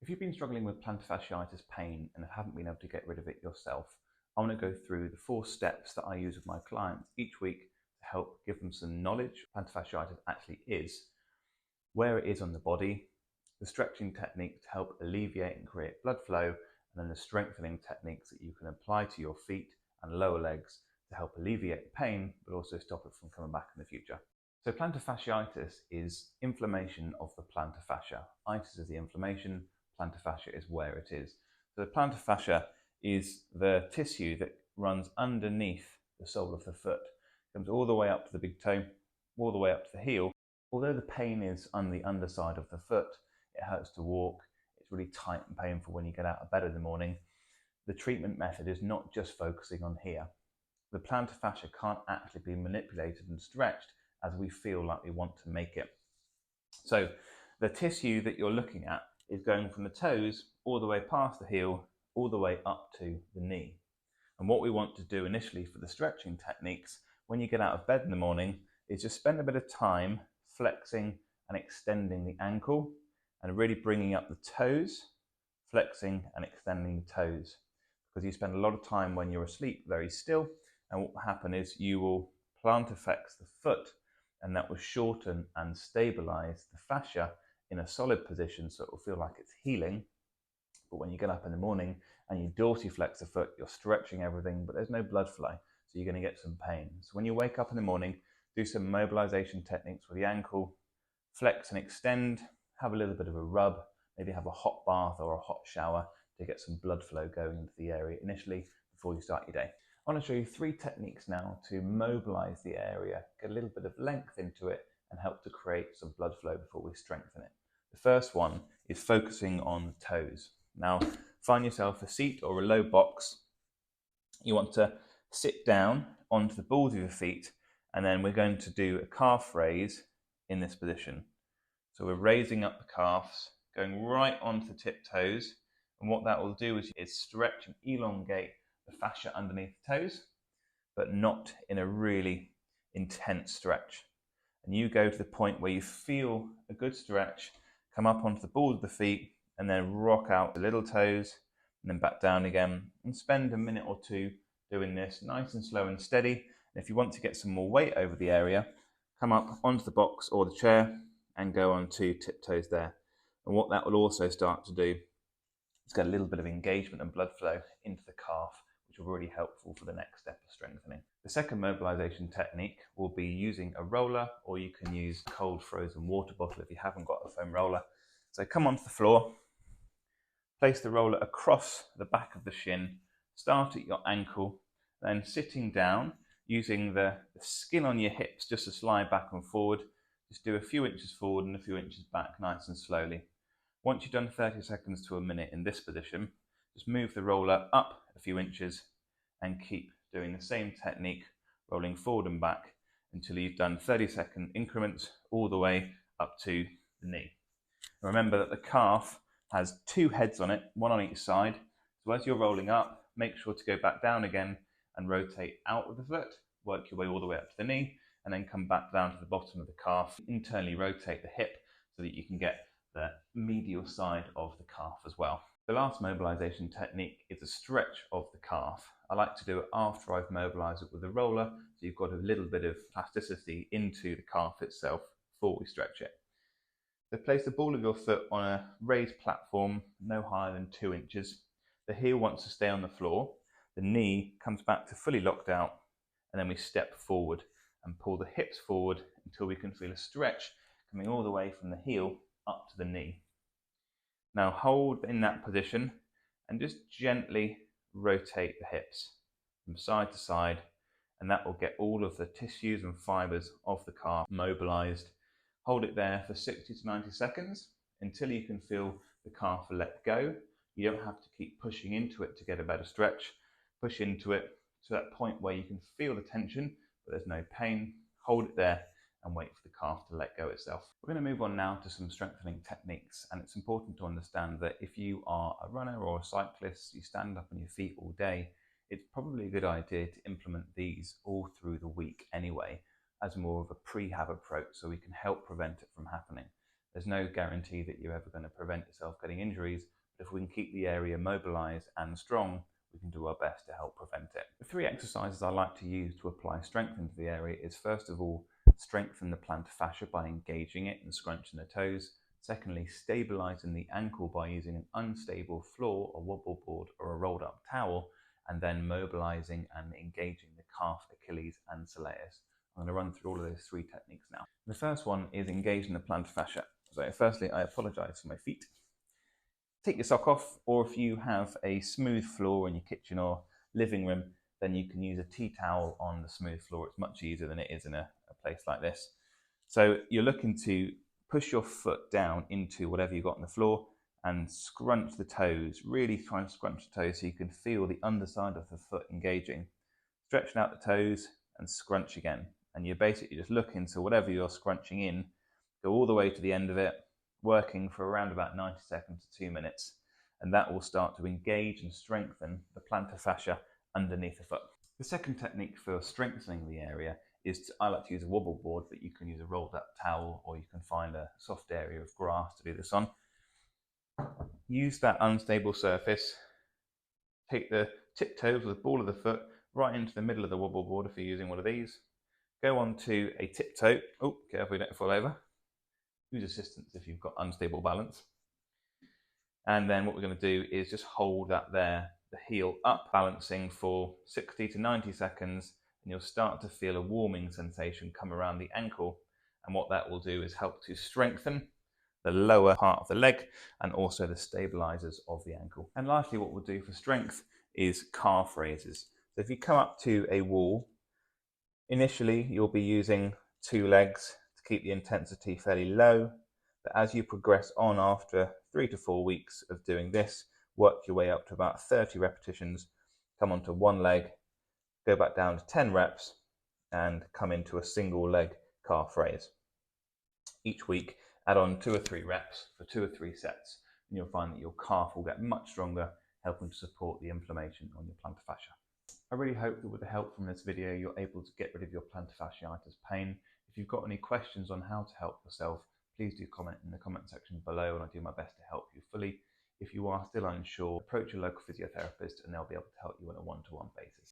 If you've been struggling with plantar fasciitis pain and haven't been able to get rid of it yourself, I want to go through the 4 steps that I use with my clients each week to help give them some knowledge what plantar fasciitis actually is, where it is on the body, the stretching technique to help alleviate and create blood flow, and then the strengthening techniques that you can apply to your feet and lower legs to help alleviate pain but also stop it from coming back in the future. So plantar fasciitis is inflammation of the plantar fascia. Itis is the inflammation, plantar fascia is where it is. So the plantar fascia is the tissue that runs underneath the sole of the foot. It comes all the way up to the big toe, all the way up to the heel. Although the pain is on the underside of the foot, it hurts to walk, it's really tight and painful when you get out of bed in the morning. The treatment method is not just focusing on here. The plantar fascia can't actually be manipulated and stretched as we feel like we want to make it. So the tissue that you're looking at is going from the toes all the way past the heel, all the way up to the knee. And what we want to do initially for the stretching techniques, when you get out of bed in the morning, is just spend a bit of time flexing and extending the ankle and really bringing up the toes, flexing and extending the toes. Because you spend a lot of time when you're asleep very still, and what will happen is you will plantar flex the foot, and that will shorten and stabilize the fascia in a solid position so it will feel like it's healing. But when you get up in the morning and you dorsiflex the foot, you're stretching everything, but there's no blood flow, so you're going to get some pain. So when you wake up in the morning, do some mobilization techniques with the ankle, flex and extend, have a little bit of a rub, maybe have a hot bath or a hot shower to get some blood flow going into the area initially before you start your day. I want to show you 3 techniques now to mobilize the area, get a little bit of length into it, and help to create some blood flow before we strengthen it. The first one is focusing on the toes. Now, find yourself a seat or a low box. You want to sit down onto the balls of your feet, and then we're going to do a calf raise in this position. So we're raising up the calves, going right onto the tiptoes, and what that will do is stretch and elongate the fascia underneath the toes, but not in a really intense stretch. And you go to the point where you feel a good stretch, come up onto the balls of the feet, and then rock out the little toes, and then back down again, and spend a minute or 2 doing this nice and slow and steady. And if you want to get some more weight over the area, come up onto the box or the chair and go onto tiptoes there. And what that will also start to do is get a little bit of engagement and blood flow into the calf, which will be really helpful for the next step of strengthening. The second mobilization technique will be using a roller, or you can use a cold frozen water bottle if you haven't got a foam roller. So come onto the floor, place the roller across the back of the shin, start at your ankle, then sitting down, using the skin on your hips just to slide back and forward. Just do a few inches forward and a few inches back, nice and slowly. Once you've done 30 seconds to a minute in this position, just move the roller up a few inches and keep doing the same technique, rolling forward and back until you've done 30-second increments all the way up to the knee. Remember that the calf has 2 heads on it, one on each side. So as you're rolling up, make sure to go back down again and rotate out of the foot, work your way all the way up to the knee, and then come back down to the bottom of the calf. Internally rotate the hip so that you can get the medial side of the calf as well. The last mobilization technique is a stretch of the calf. I like to do it after I've mobilized it with a roller, so you've got a little bit of plasticity into the calf itself before we stretch it. So place the ball of your foot on a raised platform, no higher than 2 inches. The heel wants to stay on the floor. The knee comes back to fully locked out, and then we step forward and pull the hips forward until we can feel a stretch coming all the way from the heel up to the knee. Now hold in that position and just gently rotate the hips from side to side, and that will get all of the tissues and fibers of the calf mobilized. Hold it there for 60 to 90 seconds until you can feel the calf let go. You don't have to keep pushing into it to get a better stretch. Push into it to that point where you can feel the tension, but there's no pain. Hold it there and wait for the calf to let go itself. We're going to move on now to some strengthening techniques, and it's important to understand that if you are a runner or a cyclist, you stand up on your feet all day, it's probably a good idea to implement these all through the week anyway, as more of a prehab approach, so we can help prevent it from happening. There's no guarantee that you're ever going to prevent yourself getting injuries, But if we can keep the area mobilized and strong, we can do our best to help prevent it. The 3 exercises I like to use to apply strength into the area is, first of all, strengthen the plantar fascia by engaging it and scrunching the toes. Secondly, stabilizing the ankle by using an unstable floor, a wobble board, or a rolled up towel, and then mobilizing and engaging the calf, Achilles, and soleus. I'm going to run through all of those 3 techniques now. The first one is engaging the plantar fascia. So firstly, I apologize for my feet. Take your sock off, or if you have a smooth floor in your kitchen or living room, then you can use a tea towel on the smooth floor. It's much easier than it is in a place like this. So you're looking to push your foot down into whatever you've got on the floor and scrunch the toes. Really try and scrunch the toes so you can feel the underside of the foot engaging. Stretching out the toes and scrunch again. And you're basically just looking to whatever you're scrunching in, go all the way to the end of it, working for around about 90 seconds to 2 minutes, and that will start to engage and strengthen the plantar fascia underneath the foot. The second technique for strengthening the area is I like to use a wobble board, but you can use a rolled up towel, or you can find a soft area of grass to do this on. Use that unstable surface, take the tiptoes or the ball of the foot right into the middle of the wobble board if you're using one of these, go on to a tiptoe, oh careful you don't fall over, use assistance if you've got unstable balance. And then what we're going to do is just hold that there, the heel up, balancing for 60 to 90 seconds, and you'll start to feel a warming sensation come around the ankle. And what that will do is help to strengthen the lower part of the leg and also the stabilizers of the ankle. And lastly, what we'll do for strength is calf raises. So if you come up to a wall, initially you'll be using 2 legs to keep the intensity fairly low. But as you progress on after 3 to 4 weeks of doing this, work your way up to about 30 repetitions, come onto 1 leg, go back down to 10 reps, and come into a single leg calf raise. Each week, add on 2 or 3 reps for 2 or 3 sets, and you'll find that your calf will get much stronger, helping to support the inflammation on your plantar fascia. I really hope that with the help from this video, you're able to get rid of your plantar fasciitis pain. If you've got any questions on how to help yourself, please do comment in the comment section below, and I'll do my best to help you fully. If you are still unsure, approach a local physiotherapist and they'll be able to help you on a one-to-one basis.